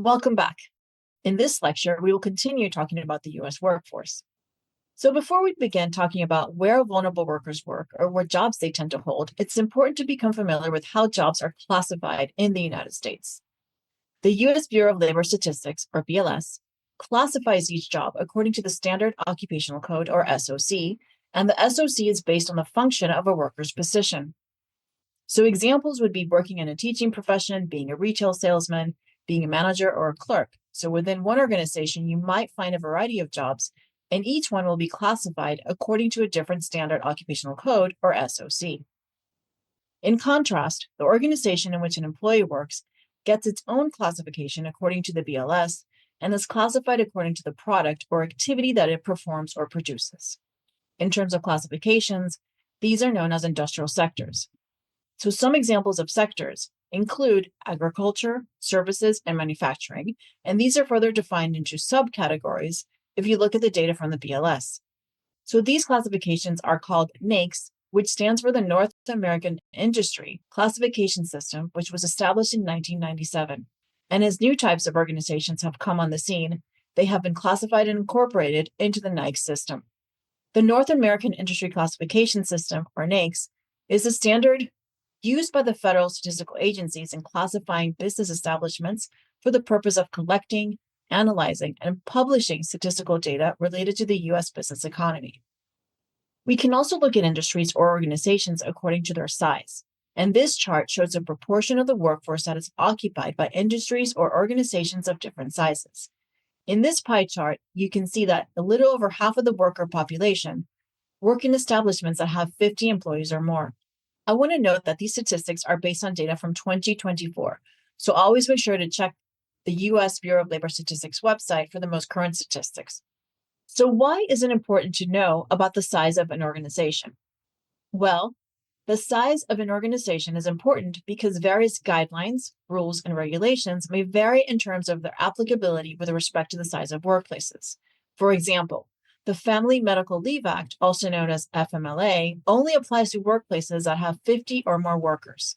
Welcome back. In this lecture, we will continue talking about the U.S. workforce. So before we begin talking about where vulnerable workers work or what jobs they tend to hold, it's important to become familiar with how jobs are classified in the United States. The U.S. Bureau of Labor Statistics, or BLS, classifies each job according to the Standard Occupational Code, or SOC, and the SOC is based on the function of a worker's position. So examples would be working in a teaching profession, being a retail salesman, being a manager, or a clerk. So within one organization, you might find a variety of jobs, and each one will be classified according to a different standard occupational code, or SOC. In contrast, the organization in which an employee works gets its own classification according to the BLS and is classified according to the product or activity that it performs or produces. In terms of classifications, these are known as industrial sectors. So some examples of sectors include agriculture, services, and manufacturing, and these are further defined into subcategories if you look at the data from the BLS. So these classifications are called NAICS, which stands for the North American Industry Classification System, which was established in 1997. And as new types of organizations have come on the scene, they have been classified and incorporated into the NAICS system. The North American Industry Classification System, or NAICS, is a standard used by the federal statistical agencies in classifying business establishments for the purpose of collecting, analyzing, and publishing statistical data related to the U.S. business economy. We can also look at industries or organizations according to their size, and this chart shows a proportion of the workforce that is occupied by industries or organizations of different sizes. In this pie chart, you can see that a little over half of the worker population work in establishments that have 50 employees or more. I want to note that these statistics are based on data from 2024, so always make sure to check the U.S. Bureau of Labor Statistics website for the most current statistics. So why is it important to know about the size of an organization? Well, the size of an organization is important because various guidelines, rules, and regulations may vary in terms of their applicability with respect to the size of workplaces. For example, the Family Medical Leave Act, also known as FMLA, only applies to workplaces that have 50 or more workers.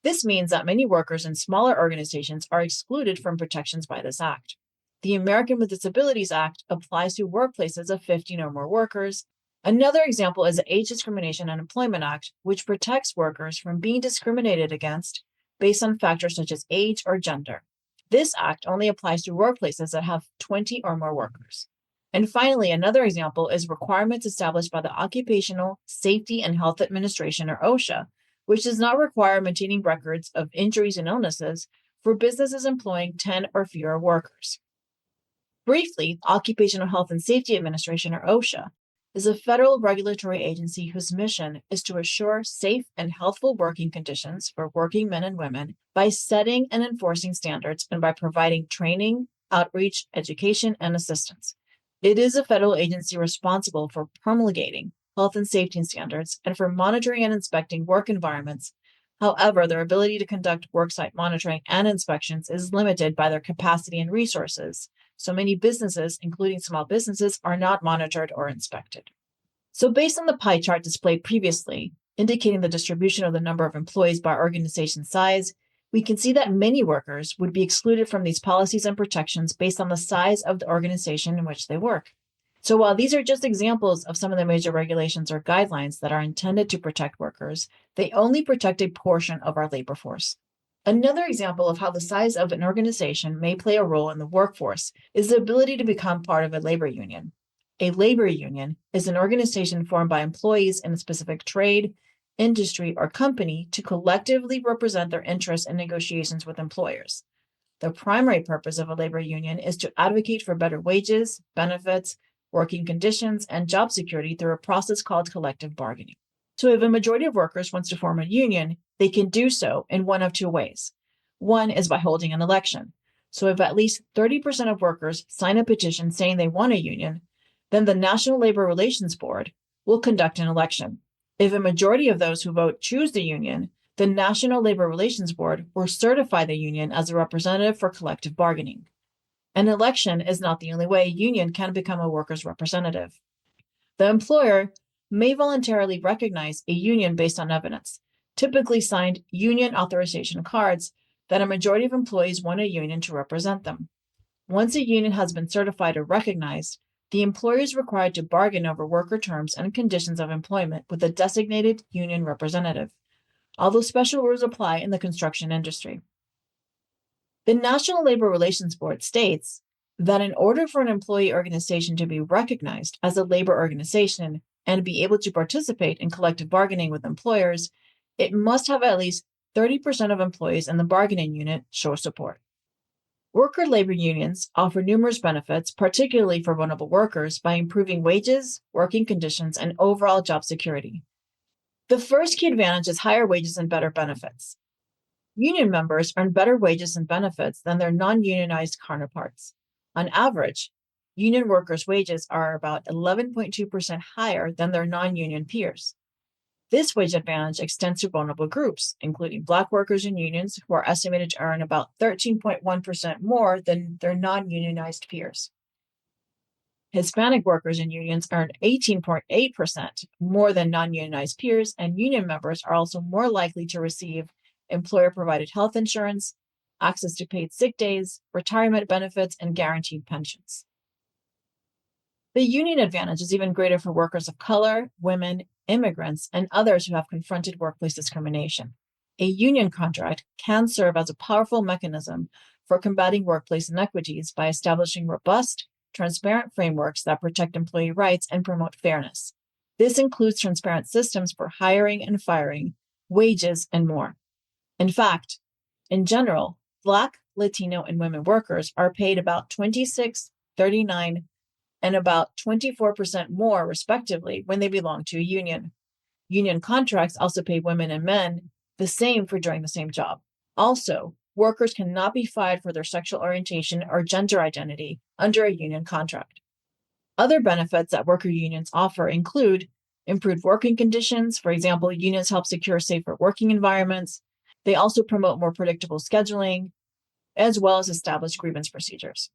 This means that many workers in smaller organizations are excluded from protections by this act. The American with Disabilities Act applies to workplaces of 15 or more workers. Another example is the Age Discrimination and Employment Act, which protects workers from being discriminated against based on factors such as age or gender. This act only applies to workplaces that have 20 or more workers. And finally, another example is requirements established by the Occupational Safety and Health Administration, or OSHA, which does not require maintaining records of injuries and illnesses for businesses employing 10 or fewer workers. Briefly, the Occupational Health and Safety Administration, or OSHA, is a federal regulatory agency whose mission is to assure safe and healthful working conditions for working men and women by setting and enforcing standards and by providing training, outreach, education, and assistance. It is a federal agency responsible for promulgating health and safety standards and for monitoring and inspecting work environments. However, their ability to conduct worksite monitoring and inspections is limited by their capacity and resources. So many businesses, including small businesses, are not monitored or inspected. So based on the pie chart displayed previously, indicating the distribution of the number of employees by organization size, we can see that many workers would be excluded from these policies and protections based on the size of the organization in which they work. So while these are just examples of some of the major regulations or guidelines that are intended to protect workers, they only protect a portion of our labor force. Another example of how the size of an organization may play a role in the workforce is the ability to become part of a labor union. A labor union is an organization formed by employees in a specific trade, industry, or company to collectively represent their interests in negotiations with employers. The primary purpose of a labor union is to advocate for better wages, benefits, working conditions, and job security through a process called collective bargaining. So if a majority of workers wants to form a union, they can do so in one of two ways. One is by holding an election. So if at least 30% of workers sign a petition saying they want a union, then the National Labor Relations Board will conduct an election. If a majority of those who vote choose the union, the National Labor Relations Board will certify the union as a representative for collective bargaining. An election is not the only way a union can become a worker's representative. The employer may voluntarily recognize a union based on evidence, typically signed union authorization cards that a majority of employees want a union to represent them. Once a union has been certified or recognized, the employer is required to bargain over worker terms and conditions of employment with a designated union representative, although special rules apply in the construction industry. The National Labor Relations Board states that in order for an employee organization to be recognized as a labor organization and be able to participate in collective bargaining with employers, it must have at least 30% of employees in the bargaining unit show support. Worker labor unions offer numerous benefits, particularly for vulnerable workers, by improving wages, working conditions, and overall job security. The first key advantage is higher wages and better benefits. Union members earn better wages and benefits than their non-unionized counterparts. On average, union workers' wages are about 11.2% higher than their non-union peers. This wage advantage extends to vulnerable groups, including Black workers in unions, who are estimated to earn about 13.1% more than their non-unionized peers. Hispanic workers in unions earn 18.8% more than non-unionized peers, and union members are also more likely to receive employer-provided health insurance, access to paid sick days, retirement benefits, and guaranteed pensions. The union advantage is even greater for workers of color, women, immigrants, and others who have confronted workplace discrimination. A union contract can serve as a powerful mechanism for combating workplace inequities by establishing robust, transparent frameworks that protect employee rights and promote fairness. This includes transparent systems for hiring and firing, wages, and more. In fact, in general, Black, Latino, and women workers are paid about 26, 39, and about 24% more, respectively, when they belong to a union. Union contracts also pay women and men the same for doing the same job. Also, workers cannot be fired for their sexual orientation or gender identity under a union contract. Other benefits that worker unions offer include improved working conditions. For example, unions help secure safer working environments. They also promote more predictable scheduling, as well as establish grievance procedures.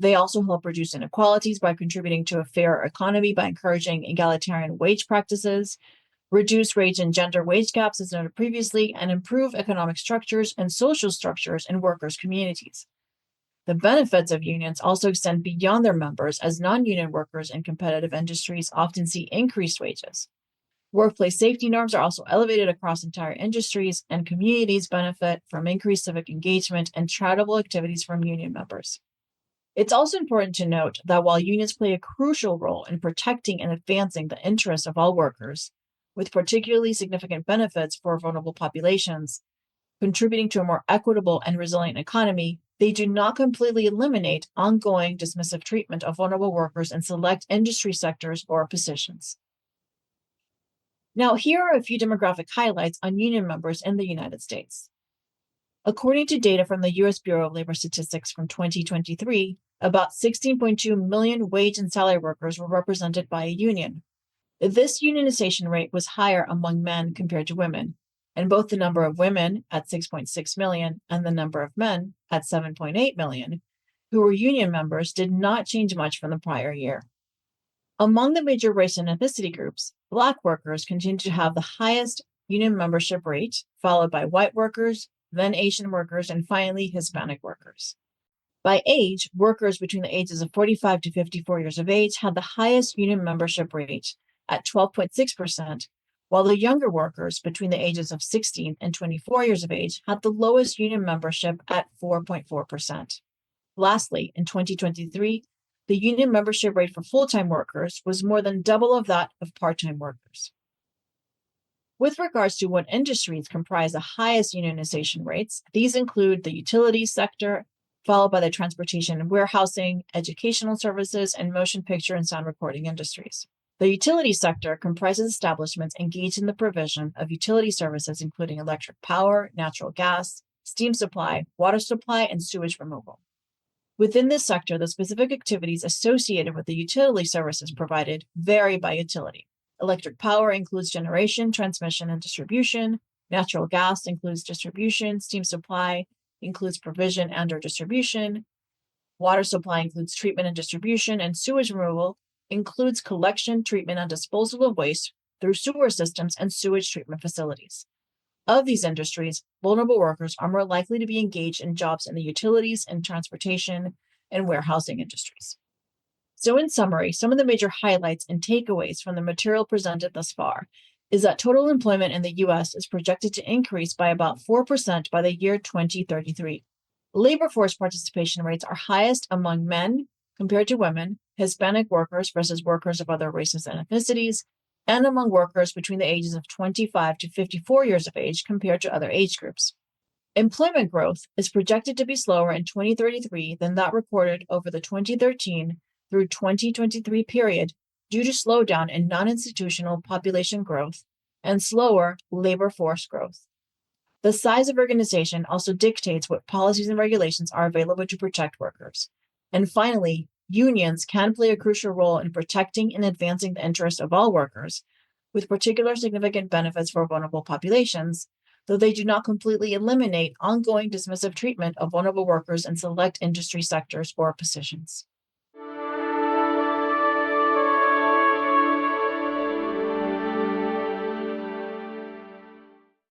They also help reduce inequalities by contributing to a fair economy by encouraging egalitarian wage practices, reduce wage and gender wage gaps as noted previously, and improve economic structures and social structures in workers' communities. The benefits of unions also extend beyond their members, as non-union workers in competitive industries often see increased wages. Workplace safety norms are also elevated across entire industries, and communities benefit from increased civic engagement and charitable activities from union members. It's also important to note that while unions play a crucial role in protecting and advancing the interests of all workers, with particularly significant benefits for vulnerable populations, contributing to a more equitable and resilient economy, they do not completely eliminate ongoing dismissive treatment of vulnerable workers in select industry sectors or positions. Now, here are a few demographic highlights on union members in the United States. According to data from the U.S. Bureau of Labor Statistics from 2023, about 16.2 million wage and salary workers were represented by a union. This unionization rate was higher among men compared to women, and both the number of women at 6.6 million and the number of men at 7.8 million who were union members did not change much from the prior year. Among the major race and ethnicity groups, Black workers continue to have the highest union membership rate, followed by white workers, then Asian workers, and finally Hispanic workers. By age, workers between the ages of 45 to 54 years of age had the highest union membership rate at 12.6%, while the younger workers between the ages of 16 and 24 years of age had the lowest union membership at 4.4%. Lastly, in 2023, the union membership rate for full-time workers was more than double of that of part-time workers. With regards to what industries comprise the highest unionization rates, these include the utilities sector, followed by the transportation and warehousing, educational services, and motion picture and sound recording industries. The utility sector comprises establishments engaged in the provision of utility services, including electric power, natural gas, steam supply, water supply, and sewage removal. Within this sector, the specific activities associated with the utility services provided vary by utility. Electric power includes generation, transmission, and distribution. Natural gas includes distribution. Steam supply includes provision and/or distribution. Water supply includes treatment and distribution. And sewage removal includes collection, treatment, and disposal of waste through sewer systems and sewage treatment facilities. Of these industries, vulnerable workers are more likely to be engaged in jobs in the utilities and transportation and warehousing industries. So, in summary, some of the major highlights and takeaways from the material presented thus far is that total employment in the US is projected to increase by about 4% by the year 2033. Labor force participation rates are highest among men compared to women, Hispanic workers versus workers of other races and ethnicities, and among workers between the ages of 25 to 54 years of age compared to other age groups. Employment growth is projected to be slower in 2033 than that recorded over the 2013 through 2023 period due to slowdown in non-institutional population growth and slower labor force growth. The size of organization also dictates what policies and regulations are available to protect workers. And finally, unions can play a crucial role in protecting and advancing the interests of all workers, with particular significant benefits for vulnerable populations, though they do not completely eliminate ongoing dismissive treatment of vulnerable workers in select industry sectors or positions.